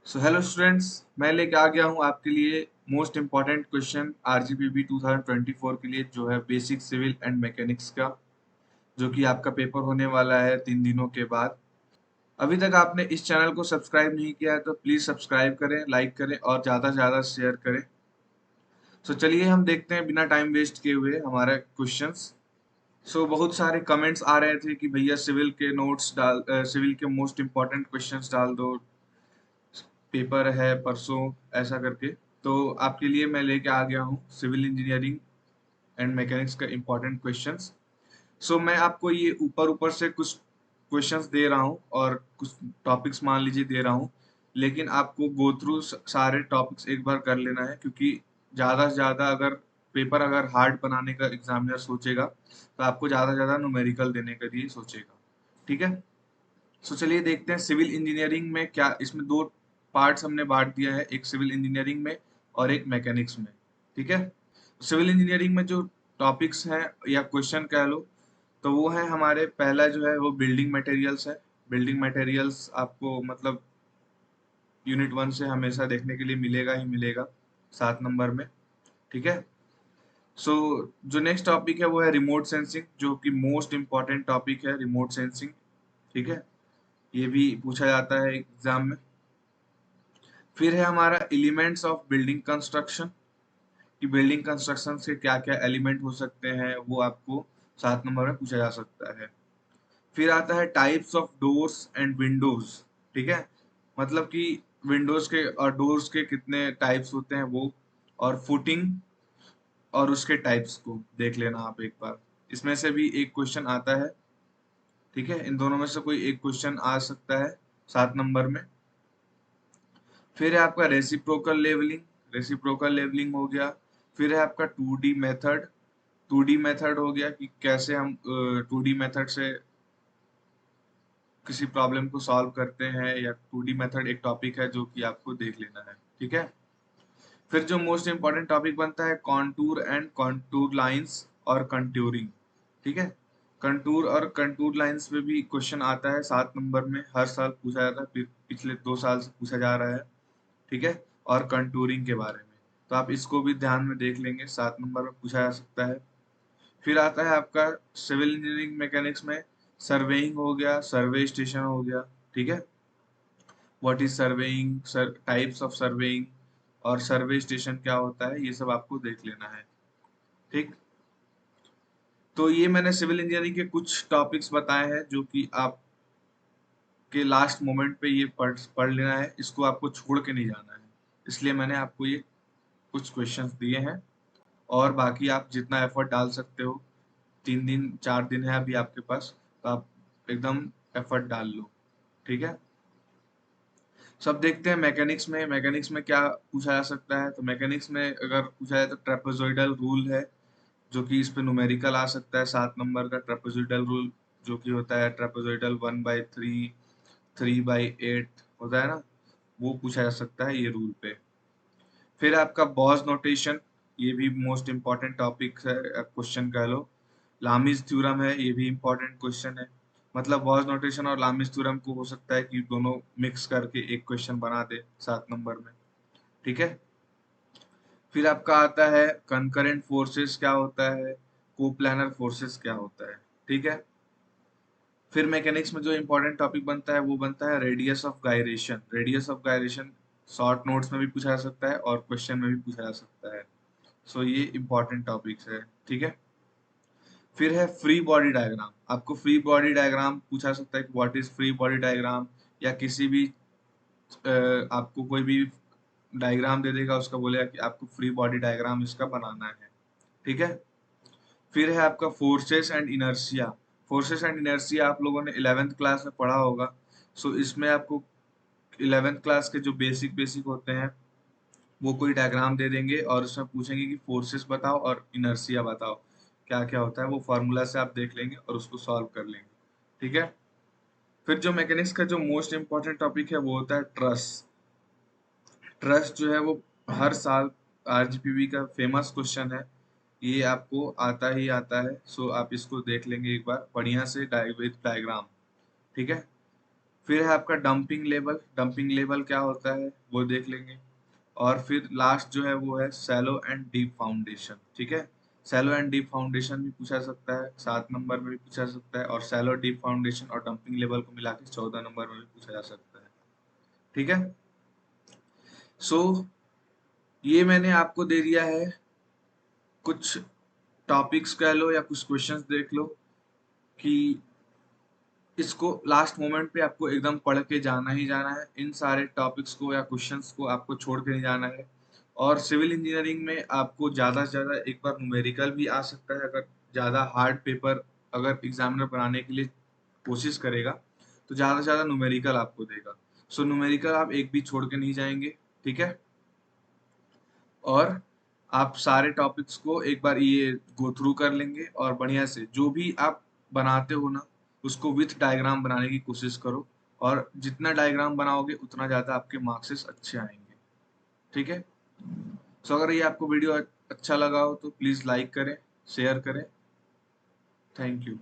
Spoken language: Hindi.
सो हेलो स्टूडेंट्स, मैं लेके आ गया हूँ आपके लिए मोस्ट इम्पॉर्टेंट क्वेश्चन आरजीपीवी 2024 के लिए, जो है बेसिक सिविल एंड मैकेनिक्स का, जो कि आपका पेपर होने वाला है 3 दिनों के बाद। अभी तक आपने इस चैनल को सब्सक्राइब नहीं किया है तो प्लीज़ सब्सक्राइब करें, लाइक करें और ज़्यादा से ज़्यादा शेयर करें। सो चलिए हम देखते हैं बिना टाइम वेस्ट किए हुए हमारे क्वेश्चंस। सो बहुत सारे कमेंट्स आ रहे थे कि भैया सिविल के नोट्स सिविल के मोस्ट इम्पॉर्टेंट क्वेश्चंस डाल दो, पेपर है परसों, ऐसा करके। तो आपके लिए मैं लेके आ गया हूँ सिविल इंजीनियरिंग एंड मैकेनिक्स का इम्पोर्टेंट क्वेश्चंस। सो मैं आपको ये ऊपर ऊपर से कुछ क्वेश्चंस दे रहा हूँ और कुछ टॉपिक्स मान लीजिए दे रहा हूँ, लेकिन आपको गो थ्रू सारे टॉपिक्स एक बार कर लेना है, क्योंकि ज़्यादा से ज़्यादा अगर पेपर अगर हार्ड बनाने का एग्जामिनर सोचेगा तो आपको ज़्यादा से ज़्यादा न्यूमेरिकल देने के लिए सोचेगा। ठीक है। सो चलिए देखते हैं सिविल इंजीनियरिंग में क्या, इसमें दो पार्ट्स हमने बांट दिया है, एक सिविल इंजीनियरिंग में और एक मैकेनिक्स में। ठीक है। सिविल इंजीनियरिंग में जो टॉपिक्स हैं या क्वेश्चन कह लो, तो वो है हमारे, पहला जो है वो बिल्डिंग मटेरियल्स है। बिल्डिंग मटेरियल्स आपको मतलब यूनिट 1 से हमेशा देखने के लिए मिलेगा ही मिलेगा 7 नंबर में। ठीक है। सो जो नेक्स्ट टॉपिक है वो है रिमोट सेंसिंग, जो कि मोस्ट इम्पॉर्टेंट टॉपिक है, रिमोट सेंसिंग। ठीक है। ये भी पूछा जाता है एग्जाम में। फिर है हमारा एलिमेंट्स ऑफ बिल्डिंग कंस्ट्रक्शन, कि बिल्डिंग कंस्ट्रक्शन से क्या क्या एलिमेंट हो सकते हैं, वो आपको 7 नंबर में पूछा जा सकता है। फिर आता है types of doors and Windows. ठीक है। मतलब कि विंडोज के और डोर्स के कितने टाइप्स होते हैं वो, और फुटिंग और उसके टाइप्स को देख लेना आप एक बार। इसमें से भी एक क्वेश्चन आता है। ठीक है। इन दोनों में से कोई एक क्वेश्चन आ सकता है 7 नंबर में। फिर है आपका रेसिप्रोकल लेवलिंग, रेसिप्रोकल लेवलिंग हो गया। फिर है आपका 2D मेथड, 2D मेथड हो गया कि कैसे हम 2D मेथड से किसी प्रॉब्लम को सॉल्व करते हैं, या 2D मेथड एक टॉपिक है जो कि आपको देख लेना है। ठीक है। फिर जो मोस्ट इंपॉर्टेंट टॉपिक बनता है कॉन्टूर एंड कॉन्टूर लाइंस और कंटूरिंग। ठीक है। कंटूर और कंटूर लाइंस पे भी क्वेश्चन आता है 7 नंबर में, हर साल पूछा जाता है, पिछले 2 साल से पूछा जा रहा है। ठीक है। और कंटूरिंग के बारे में तो आप इसको भी ध्यान में देख लेंगे, 7 नंबर में पूछा जा सकता है। फिर आता है आपका सिविल इंजीनियरिंग मैकेनिक्स में सर्वेइंग हो गया, सर्वे स्टेशन हो गया। ठीक है। What is surveying, types of surveying और सर्वे स्टेशन क्या होता है, ये सब आपको देख लेना है। ठीक। तो ये मैंने सिविल इंजीनियरिंग के कुछ टॉपिक्स बताए हैं जो कि आप के लास्ट मोमेंट पे ये पढ़ पढ़ लेना है, इसको आपको छोड़ के नहीं जाना है। इसलिए मैंने आपको ये कुछ क्वेश्चंस दिए हैं, और बाकी आप जितना एफर्ट डाल सकते हो, 3 दिन 4 दिन है अभी आपके पास, तो आप एकदम एफर्ट डाल लो। ठीक है। सब देखते हैं मैकेनिक्स में, मैकेनिक्स में क्या पूछा जा सकता है। तो मैकेनिक्स में अगर पूछा जाए तो ट्रेपेजोइडल रूल है, जो कि इस पे न्यूमेरिकल आ सकता है 7 नंबर का। ट्रेपेजोइडल रूल जो कि होता है ट्रेपेजोइडल 1/3, 3/8 होता है ना, वो पूछा जा सकता है ये रूल पे। फिर आपका बॉस नोटेशन, ये भी मोस्ट इम्पॉर्टेंट टॉपिक है, क्वेश्चन कह लो। लामीज थ्योरम है, ये भी इम्पॉर्टेंट क्वेश्चन है। मतलब बॉस नोटेशन और लामीज थ्योरम को हो सकता है कि दोनों मिक्स करके एक क्वेश्चन बना दे 7 नंबर में। ठीक है। फिर आपका आता है कंकरेंट फोर्सेस क्या होता है, कोप्लानर फोर्सेस क्या होता है। ठीक है। फिर मैकेनिक्स में जो इम्पोर्टेंट टॉपिक बनता है वो बनता है radius of gyration. Radius of gyration short notes में भी पूछा जा सकता है और क्वेश्चन में भी पूछा जा सकता है। सो ये इम्पोर्टेंट टॉपिक्स है। ठीक है। फिर है फ्री बॉडी डायग्राम, आपको फ्री बॉडी डायग्राम पूछा सकता है कि what is free body diagram, या किसी भी आपको कोई भी डायग्राम दे देगा, उसका बोलेगा कि आपको फ्री बॉडी डायग्राम इसका बनाना है। ठीक है। फिर है आपका forces and inertia. Forces and inertia आप लोगों ने 11th क्लास में पढ़ा होगा। सो इसमें आपको 11th क्लास के जो बेसिक बेसिक होते हैं वो कोई डायग्राम दे देंगे और उसमें पूछेंगे कि फोर्सेस बताओ और इनर्शिया बताओ क्या क्या होता है, वो फार्मूला से आप देख लेंगे और उसको सॉल्व कर लेंगे। ठीक है। फिर जो मैकेनिक्स का जो मोस्ट इम्पोर्टेंट टॉपिक है वो होता है ट्रस। ट्रस जो है वो हर साल आरजीपीवी का फेमस क्वेश्चन है, ये आपको आता ही आता है। सो आप इसको देख लेंगे एक बार बढ़िया से विथ डायग्राम। ठीक है। फिर है आपका डंपिंग लेवल क्या होता है वो देख लेंगे। और फिर लास्ट जो है वो है सैलो एंड डीप फाउंडेशन, ठीक है। सैलो एंड डीप फाउंडेशन भी पूछा सकता है, 7 नंबर में भी पूछा सकता है, और सैलो डीप फाउंडेशन और डंपिंग लेवल को मिला के 14 नंबर में भी पूछा जा सकता है, ठीक है। सो ये मैंने आपको दे दिया है, कुछ टॉपिक्स कह लो या कुछ क्वेश्चंस देख लो कि इसको लास्ट मोमेंट पे आपको एकदम पढ़ के जाना ही जाना है, इन सारे टॉपिक्स को या क्वेश्चंस को आपको छोड़ के नहीं जाना है। और सिविल इंजीनियरिंग में आपको ज़्यादा से ज़्यादा एक बार न्यूमेरिकल भी आ सकता है, अगर ज़्यादा हार्ड पेपर अगर एग्जामिनर बनाने के लिए कोशिश करेगा तो ज़्यादा से ज़्यादा न्यूमेरिकल आपको देगा। सो न्यूमेरिकल आप एक भी छोड़ के नहीं जाएंगे, ठीक है। और आप सारे टॉपिक्स को एक बार ये गो थ्रू कर लेंगे और बढ़िया से जो भी आप बनाते हो ना उसको विथ डायग्राम बनाने की कोशिश करो, और जितना डायग्राम बनाओगे उतना ज़्यादा आपके मार्क्सेस अच्छे आएंगे, ठीक है। सो अगर ये आपको वीडियो अच्छा लगा हो तो प्लीज़ लाइक करें, शेयर करें। Thank you.